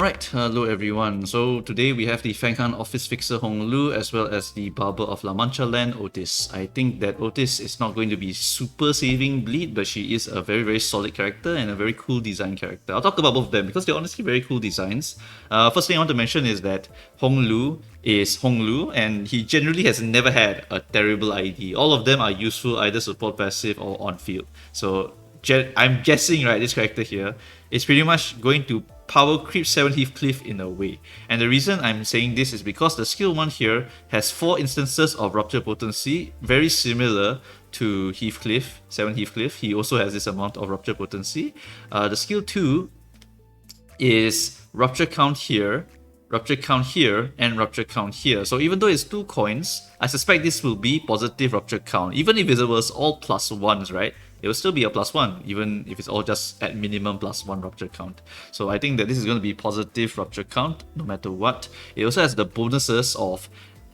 Alright, hello everyone. So today we have the FangHunt Office Fixer Hong Lu as well as the Barber of La Mancha Land Otis. I think that Otis is not going to be super saving bleed, but she is a very solid character and a very cool design character. I'll talk about both of them because they're honestly very cool designs. First thing I want to mention is that Hong Lu is Hong Lu and he generally has never had a terrible ID. All of them are useful either support passive or on field. So I'm guessing, right, this character here is pretty much going to power creep 7 Heathcliff in a way. And the reason I'm saying this is because the skill 1 here has 4 instances of Rupture Potency, very similar to Heathcliff, 7 Heathcliff. He also has this amount of Rupture Potency. The skill 2 is Rupture Count here, Rupture Count here, and Rupture Count here. So even though it's 2 coins, I suspect this will be positive Rupture Count. Even if it was all +1s, right? It will still be a +1, even if it's all just at minimum +1 Rupture Count. So I think that this is going to be positive Rupture Count, no matter what. It also has the bonuses of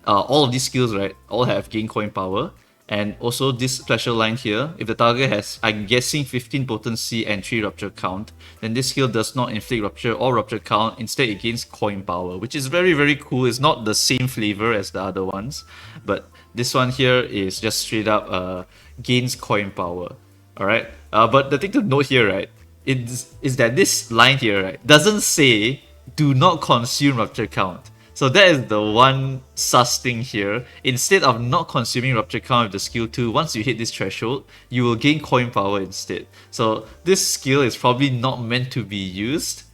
all of these skills, right? All have gain coin power. And also this special line here, if the target has, I'm guessing, 15 potency and 3 Rupture Count, then this skill does not inflict Rupture or Rupture Count, instead it gains coin power, which is very cool. It's not the same flavor as the other ones, but this one here is just straight up gains coin power. Alright, but the thing to note here, right, is that this line here, right, doesn't say do not consume Rupture Count. So that is the one sus thing here. Instead of not consuming Rupture Count with the skill 2, once you hit this threshold, you will gain coin power instead. So this skill is probably not meant to be used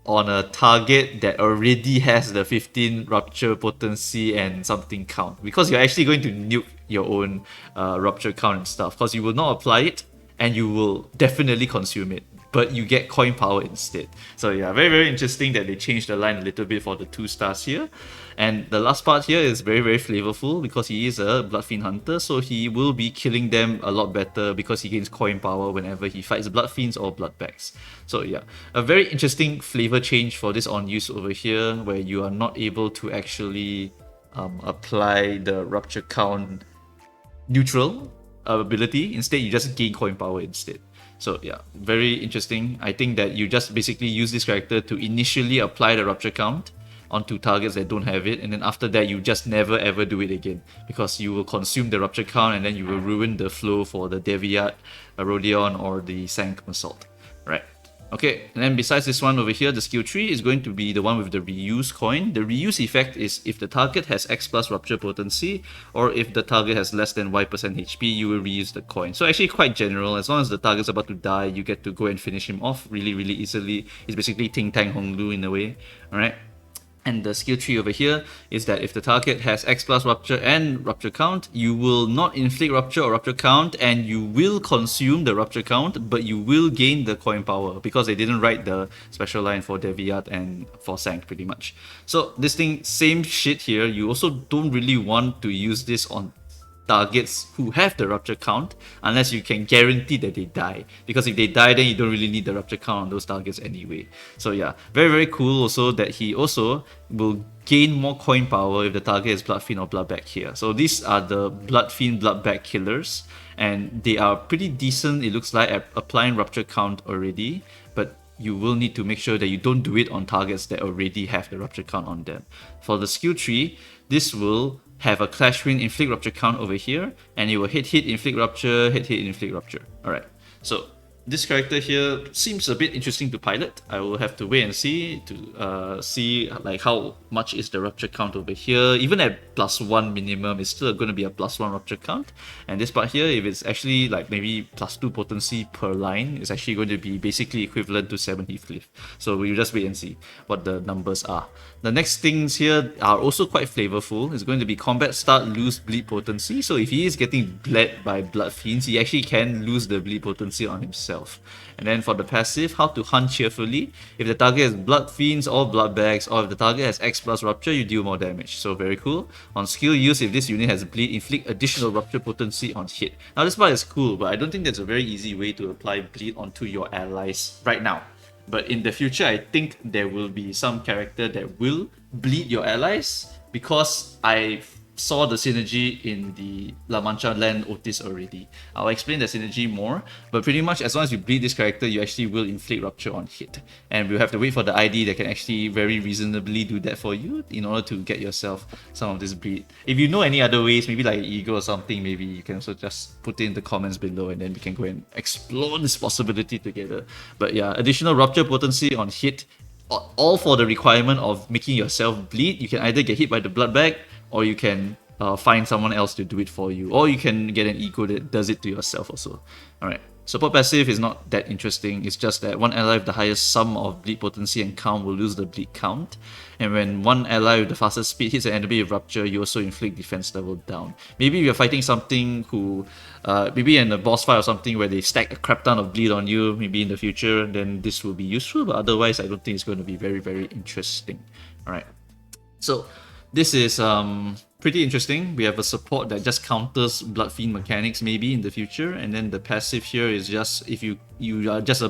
on a target that already has the 15 Rupture Potency and something count, because you're actually going to nuke your own Rupture Count and stuff, because you will not apply it and you will definitely consume it, but you get coin power instead. So yeah, very interesting that they changed the line a little bit for the 2 stars here. And the last part here is very flavorful because he is a Blood Fiend Hunter, so he will be killing them a lot better because he gains coin power whenever he fights Blood Fiends or Blood Bags. So yeah, a very interesting flavor change for this on use over here, where you are not able to actually apply the Rupture Count neutral ability. Instead, you just gain coin power instead. So yeah, very interesting. I think that you just basically use this character to initially apply the Rupture Count onto targets that don't have it, and then after that you just never ever do it again, because you will consume the Rupture Count and then you will ruin the flow for the Deviat, Rodion, or the Sank Assault. Right. Okay, and then besides this one over here, the skill 3 is going to be the one with the reuse coin. The reuse effect is if the target has X plus Rupture Potency, or if the target has less than Y% HP, you will reuse the coin. So actually quite general. As long as the target's about to die, you get to go and finish him off really easily. It's basically Ting Tang Hong Lu in a way. Alright. And the skill 3 over here is that if the target has X plus Rupture and Rupture Count, you will not inflict Rupture or Rupture Count, and you will consume the Rupture Count, but you will gain the coin power, because they didn't write the special line for Deviat and for Sank pretty much. So this thing, same shit here. You also don't really want to use this on targets who have the Rupture Count unless you can guarantee that they die, because if they die, then you don't really need the Rupture Count on those targets anyway. So yeah, very cool also that he also will gain more coin power if the target is Blood Fiend or Blood Bag here. So these are the Blood Fiend, Blood Bag killers, and they are pretty decent, it looks like, at applying Rupture Count already, but you will need to make sure that you don't do it on targets that already have the Rupture Count on them. For the skill 3, this will have a Clash Wind inflict Rupture Count over here, and it will hit inflict Rupture, hit inflict Rupture. Alright, so this character here seems a bit interesting to pilot. I will have to wait and see to see like how much is the Rupture Count over here. Even at +1 minimum, it's still going to be a +1 Rupture Count. And this part here, if it's actually like maybe +2 potency per line, it's actually going to be basically equivalent to 7 Heathcliff. So we'll just wait and see what the numbers are. The next things here are also quite flavorful. It's going to be combat start, lose bleed potency. So if he is getting bled by Blood Fiends, he actually can lose the bleed potency on himself. And then for the passive, how to hunt cheerfully. If the target is Blood Fiends or Blood Bags, or if the target has X plus Rupture, you deal more damage. So very cool. On skill use, if this unit has bleed, inflict additional Rupture Potency on hit. Now this part is cool, but I don't think that's a very easy way to apply bleed onto your allies right now. But in the future, I think there will be some character that will bleed your allies, because I saw the synergy in the La Mancha Land Otis already. I'll explain the synergy more, but pretty much as long as you bleed this character, you actually will inflict rupture on hit. And we'll have to wait for the ID that can actually very reasonably do that for you in order to get yourself some of this bleed. If you know any other ways, maybe like Eagle or something, maybe you can also just put it in the comments below and then we can go and explore this possibility together. But yeah, additional rupture potency on hit, all for the requirement of making yourself bleed. You can either get hit by the blood bag, or you can find someone else to do it for you, or you can get an ego that does it to yourself also. Alright, support passive is not that interesting. It's just that one ally with the highest sum of bleed potency and count will lose the bleed count, and when one ally with the fastest speed hits an enemy with rupture, you also inflict defense level down. Maybe you're fighting something who maybe in a boss fight or something where they stack a crap ton of bleed on you, maybe in the future, then this will be useful, but otherwise I don't think it's going to be very, very interesting. Alright, so this is pretty interesting. We have a support that just counters Blood Fiend mechanics maybe in the future, and then the passive here is just if you are just a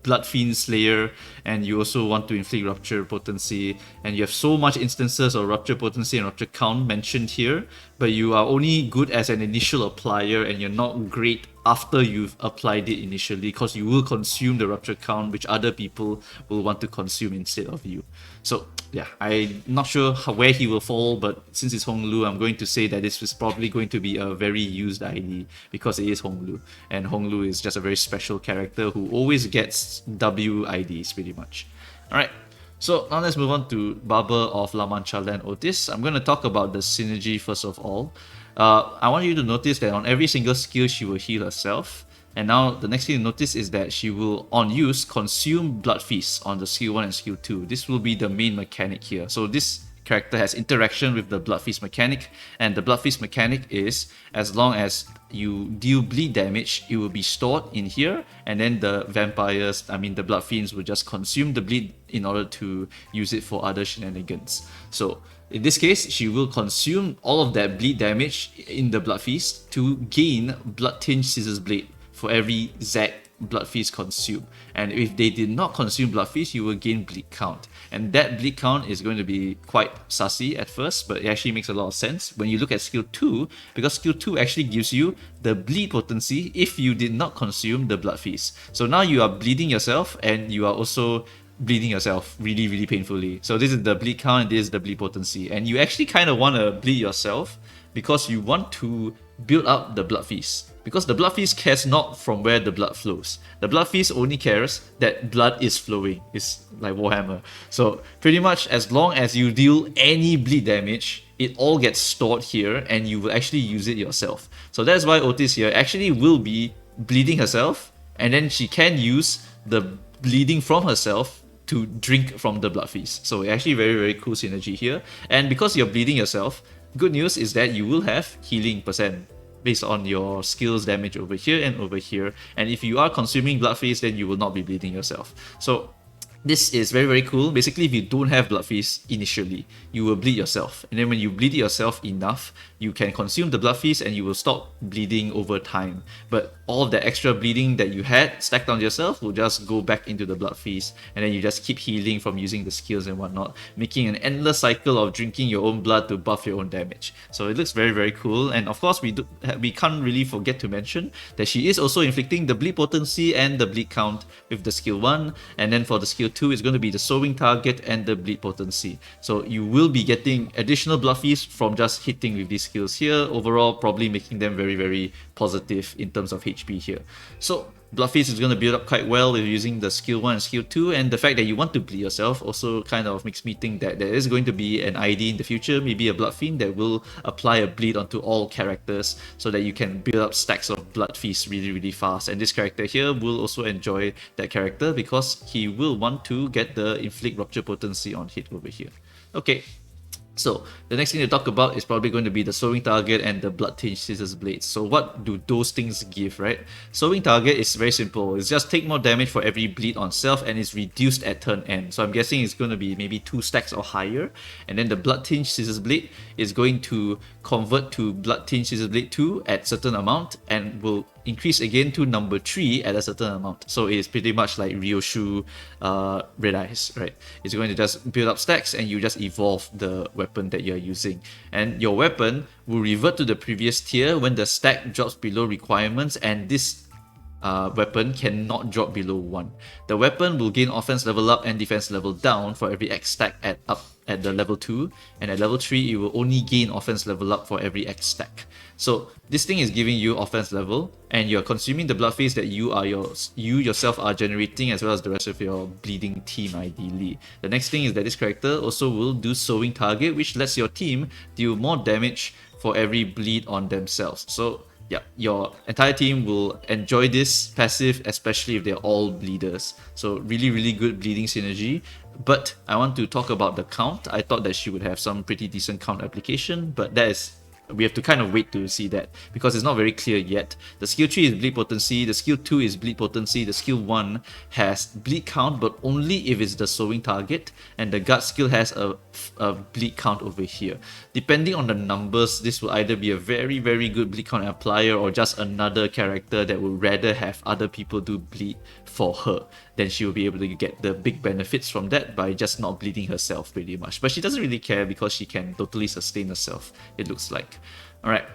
Blood Fiend Slayer and you also want to inflict Rupture potency, and you have so much instances of Rupture potency and Rupture count mentioned here, but you are only good as an initial applier and you're not great after you've applied it initially, because you will consume the Rupture count which other people will want to consume instead of you. So yeah, I'm not sure where he will fall, but since it's Hong Lu, I'm going to say that this is probably going to be a very used ID because it is Hong Lu, and Hong Lu is just a very special character who always gets W IDs pretty much. Alright, so now let's move on to Barber of La Mancha Land Otis. I'm going to talk about the synergy first of all. I want you to notice that on every single skill she will heal herself. And now the next thing to notice is that she will, on use, consume Blood Feast on the skill 1 and skill 2. This will be the main mechanic here. So this character has interaction with the Blood Feast mechanic, and the Blood Feast mechanic is as long as you deal bleed damage, it will be stored in here, and then the vampires, the Blood Fiends will just consume the bleed in order to use it for other shenanigans. So in this case, she will consume all of that bleed damage in the Blood Feast to gain Blood Tinged Scissors Blade for every Zac Blood Feast consume. And if they did not consume Blood Feast, you will gain bleed count. And that bleed count is going to be quite sussy at first, but it actually makes a lot of sense when you look at skill 2, because skill 2 actually gives you the bleed potency if you did not consume the Blood Feast. So now you are bleeding yourself and you are also bleeding yourself really, really painfully. So this is the bleed count and this is the bleed potency. And you actually kind of want to bleed yourself because you want to build up the Blood Feast. Because the Blood Feast cares not from where the blood flows. The Blood Feast only cares that blood is flowing. It's like Warhammer. So pretty much as long as you deal any bleed damage, it all gets stored here and you will actually use it yourself. So that's why Otis here actually will be bleeding herself, and then she can use the bleeding from herself to drink from the Blood Feast. So actually very, very cool synergy here. And because you're bleeding yourself, good news is that you will have healing percent based on your skills damage over here and over here. And if you are consuming Blood Feast, then you will not be bleeding yourself. So this is very, very cool. Basically, if you don't have Blood Feast initially, you will bleed yourself. And then when you bleed yourself enough, you can consume the Blood Feast and you will stop bleeding over time. But all of that extra bleeding that you had stacked on yourself will just go back into the Blood Feast, and then you just keep healing from using the skills and whatnot, making an endless cycle of drinking your own blood to buff your own damage. So it looks very, very cool. And of course, we can't really forget to mention that she is also inflicting the bleed potency and the bleed count with the skill 1, and then for the skill 2 is going to be the sowing target and the bleed potency. So you will be getting additional Blood Feast from just hitting with these skills here, overall probably making them very, very positive in terms of HP here. So Blood Feast is going to build up quite well with using the skill 1 and skill 2, and the fact that you want to bleed yourself also kind of makes me think that there is going to be an ID in the future, maybe a Blood Fiend that will apply a bleed onto all characters so that you can build up stacks of Blood Feast really, really fast. And this character here will also enjoy that character because he will want to get the inflict rupture potency on hit over here. Okay. So the next thing to talk about is probably going to be the sowing target and the blood tinged scissors blades. So what do those things give, right? Sowing target is very simple. It's just take more damage for every bleed on self and it's reduced at turn end. So I'm guessing it's going to be maybe 2 stacks or higher. And then the blood tinged scissors blade is going to convert to blood tinged scissors blade 2 at certain amount and will increase again to number 3 at a certain amount. So it's pretty much like Ryoshu Red Eyes, right? It's going to just build up stacks and you just evolve the weapon that you're using. And your weapon will revert to the previous tier when the stack drops below requirements, and this weapon cannot drop below 1. The weapon will gain offense level up and defense level down for every X stack at the level 2, and at level 3 it will only gain offense level up for every X stack. So this thing is giving you offense level, and you're consuming the blood phase that you yourself are generating, as well as the rest of your bleeding team ideally. The next thing is that this character also will do sowing target, which lets your team deal more damage for every bleed on themselves. So yeah, your entire team will enjoy this passive, especially if they're all bleeders. So really good bleeding synergy. But I want to talk about the count. I thought that she would have some pretty decent count application, but we have to kind of wait to see that, because it's not very clear yet. The skill 3 is bleed potency, the skill 2 is bleed potency, the skill 1 has bleed count, but only if it's the sowing target, and the gut skill has a bleed count over here. Depending on the numbers, this will either be a very good bleed count applier, or just another character that would rather have other people do bleed for her. Then she will be able to get the big benefits from that by just not bleeding herself pretty much. But she doesn't really care because she can totally sustain herself, it looks like. Alright,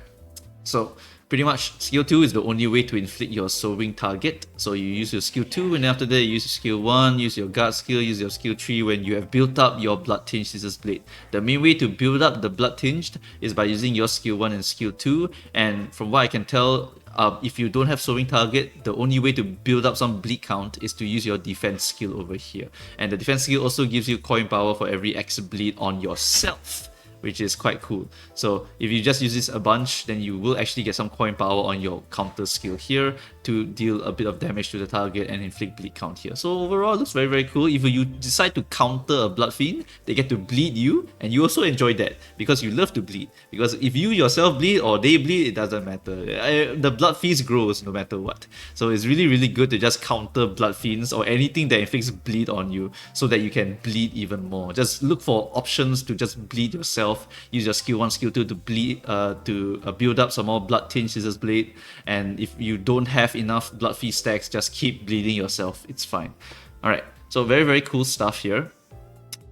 so pretty much skill 2 is the only way to inflict your sowing target. So you use your skill 2, and after that you use your skill 1, use your guard skill, use your skill 3 when you have built up your blood tinged scissors blade. The main way to build up the blood tinged is by using your skill 1 and skill 2, and from what I can tell, if you don't have sowing target, the only way to build up some bleed count is to use your defense skill over here. And the defense skill also gives you coin power for every X bleed on yourself, which is quite cool. So if you just use this a bunch, then you will actually get some coin power on your counter skill here to deal a bit of damage to the target and inflict bleed count here. So overall, it looks very cool. If you decide to counter a blood fiend, they get to bleed you, and you also enjoy that because you love to bleed. Because if you yourself bleed or they bleed, it doesn't matter. The blood feast grows no matter what. So it's really good to just counter blood fiends or anything that inflicts bleed on you, so that you can bleed even more. Just look for options to just bleed yourself. Use your skill 1, skill 2 to bleed, to build up some more blood tinged scissors blade. And if you don't have enough blood feast stacks, just keep bleeding yourself. It's fine. Alright, so very cool stuff here.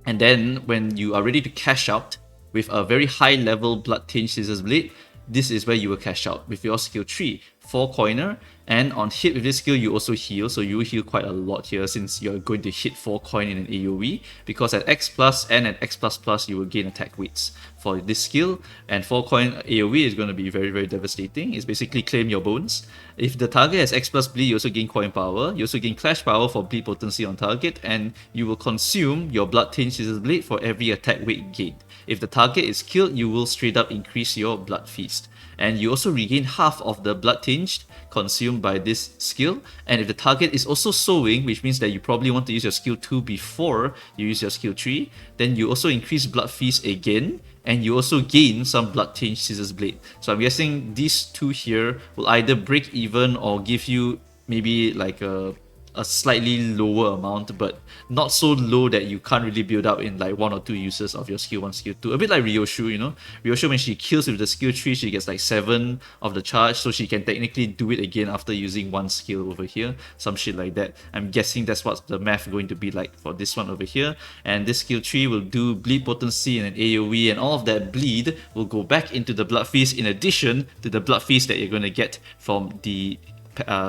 And then when you are ready to cash out with a very high level blood tinged scissors blade, this is where you will cash out with your skill 3, 4 coiner. And on hit with this skill, you also heal, so you will heal quite a lot here since you're going to hit 4 coin in an AoE, because at X plus and at X plus plus you will gain attack weights for this skill, and 4 coin AoE is going to be very devastating. It's basically claim your bones. If the target has X plus bleed, you also gain coin power, you also gain clash power for bleed potency on target, and you will consume your blood tinged scissors blade for every attack weight gained. If the target is killed, you will straight up increase your blood feast. And you also regain half of the blood tinged consumed by this skill. And if the target is also sowing, which means that you probably want to use your skill 2 before you use your skill 3, then you also increase blood feast again, and you also gain some blood tinged scissors blade. So I'm guessing these two here will either break even or give you maybe like a slightly lower amount, but not so low that you can't really build up in like 1 or 2 uses of your skill 1, skill 2. A bit like Ryoshu, you know? Ryoshu, when she kills with the skill 3, she gets like 7 of the charge, so she can technically do it again after using 1 skill over here. Some shit like that. I'm guessing that's what the math going to be like for this one over here. And this skill 3 will do bleed potency and an AoE, and all of that bleed will go back into the blood feast in addition to the blood feast that you're going to get from the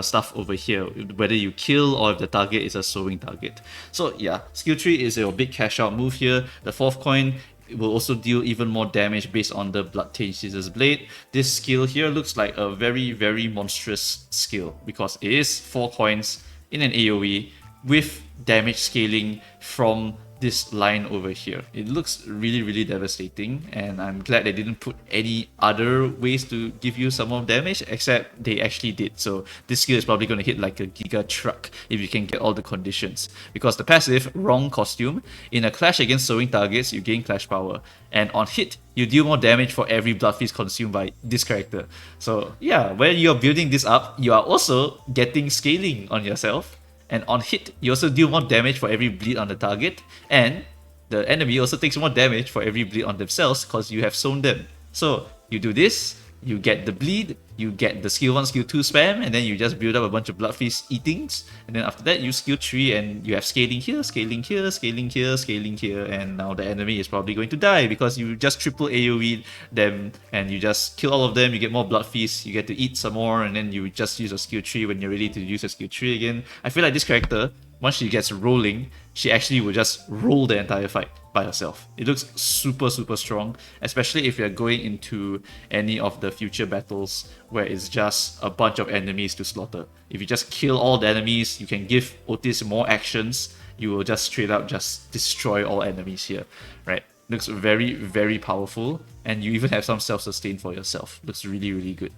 stuff over here, whether you kill or if the target is a sowing target. So yeah, skill 3 is your big cash out move here. The 4th coin will also deal even more damage based on the blood tinged scissors blade. This skill here looks like a very monstrous skill because it is 4 coins in an AoE with damage scaling from this line over here. It looks really devastating, and I'm glad they didn't put any other ways to give you some more damage, except they actually did. So this skill is probably going to hit like a giga truck if you can get all the conditions, because the passive, wrong costume, in a clash against sowing targets you gain clash power, and on hit you deal more damage for every blood feast consumed by this character. So yeah, when you're building this up, you are also getting scaling on yourself. And on hit, you also deal more damage for every bleed on the target, and the enemy also takes more damage for every bleed on themselves because you have sown them. So you do this, you get the bleed, you get the skill 1, skill 2 spam, and then you just build up a bunch of Blood Feast eatings, and then after that you skill 3 and you have scaling here, scaling here, scaling here, scaling here, and now the enemy is probably going to die because you just triple AoE them and you just kill all of them, you get more Blood Feast, you get to eat some more, and then you just use a skill 3 when you're ready to use a skill 3 again. I feel like this character, once she gets rolling, she actually will just roll the entire fight by herself. It looks super strong, especially if you're going into any of the future battles where it's just a bunch of enemies to slaughter. If you just kill all the enemies, you can give Outis more actions, you will just straight up just destroy all enemies here, right? Looks very powerful, and you even have some self-sustain for yourself. Looks really good.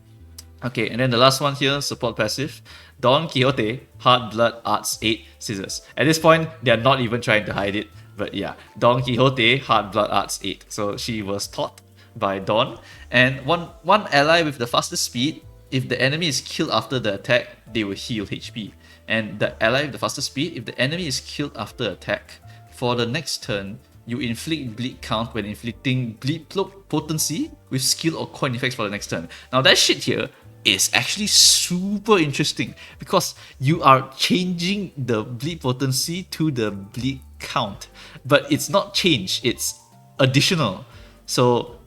Okay, and then the last one here, support passive. Don Quixote, Hard Blood Arts 8 Scissors. At this point, they're not even trying to hide it. But yeah, Don Quixote, Hard Blood Arts 8. So she was taught by Don. And one ally with the fastest speed, if the enemy is killed after the attack, they will heal HP. And the ally with the fastest speed, if the enemy is killed after attack, for the next turn, you inflict bleed count when inflicting bleed potency with skill or coin effects for the next turn. Now that shit here is actually super interesting because you are changing the bleed potency to the bleed count, but it's not change, it's additional. So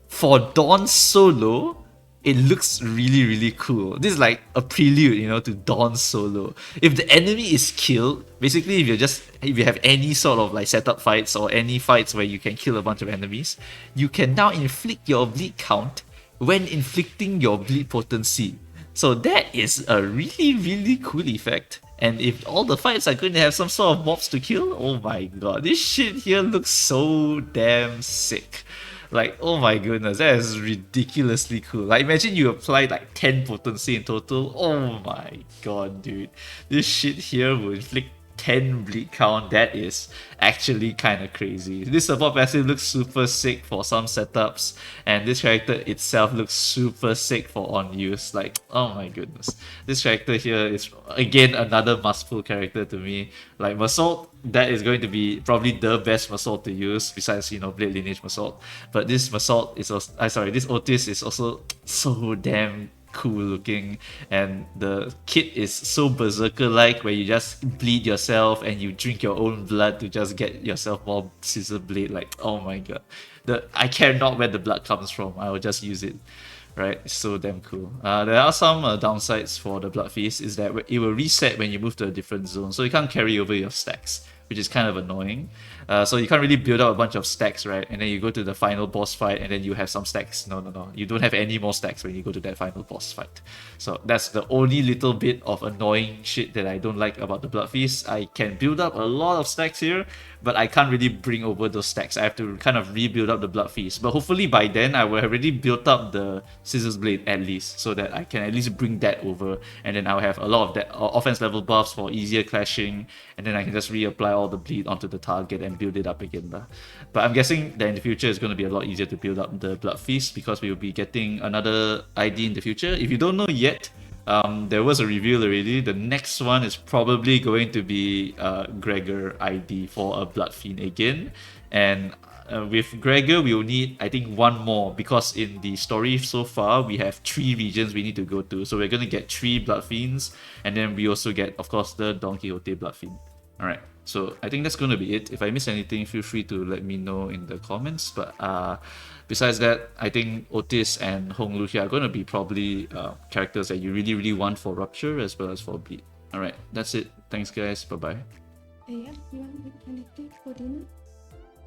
for Dawn Solo, it looks really cool. This is like a prelude, you know, to Dawn Solo. If the enemy is killed, basically if you have any sort of like setup fights or any fights where you can kill a bunch of enemies, you can now inflict your bleed count when inflicting your bleed potency. So that is a really cool effect. And if all the fights are going to have some sort of mobs to kill, oh my god, this shit here looks so damn sick. Like, oh my goodness, that is ridiculously cool. Like, imagine you apply like 10 potency in total. Oh my god, dude. This shit here will inflict 10 bleed count. That is actually kind of crazy. This support passive looks super sick for some setups, and this character itself looks super sick for on use. Like, oh my goodness, this character here is again another must-pull character to me. Like Massault, that is going to be probably the best Massault to use besides, you know, Blade Lineage Massault. But this Massault is also, this Outis is also so damn cool looking, and the kit is so berserker like, where you just bleed yourself and you drink your own blood to just get yourself more scissor blade. Like, oh my god, I care not where the blood comes from, I will just use it. Right, it's so damn cool. There are some downsides for the Blood Feast, is that it will reset when you move to a different zone, so you can't carry over your stacks, which is kind of annoying. So you can't really build up a bunch of stacks, right? And then you go to the final boss fight and then you have some stacks. No. You don't have any more stacks when you go to that final boss fight. So that's the only little bit of annoying shit that I don't like about the Blood Feast. I can build up a lot of stacks here, but I can't really bring over those stacks. I have to kind of rebuild up the Blood Feast. But hopefully by then I will have already built up the Scissors Blade at least, so that I can at least bring that over, and then I'll have a lot of that offense level buffs for easier clashing, and then I can just reapply all the bleed onto the target and build it up again. But I'm guessing that in the future it's going to be a lot easier to build up the Blood Feast because we will be getting another ID in the future. If you don't know yet, there was a reveal already. The next one is probably going to be Gregor ID for a Blood Fiend again, and with Gregor we will need, I think, one more, because in the story so far we have 3 regions we need to go to, so we're going to get 3 Blood Fiends, and then we also get, of course, the Don Quixote Blood Fiend. Alright, so I think that's going to be it. If I miss anything, feel free to let me know in the comments. But besides that, I think Outis and Hong Lu here are going to be probably characters that you really want for Rupture as well as for Bleed. Alright, that's it. Thanks guys, bye bye. Yeah, you want to eat anything for dinner?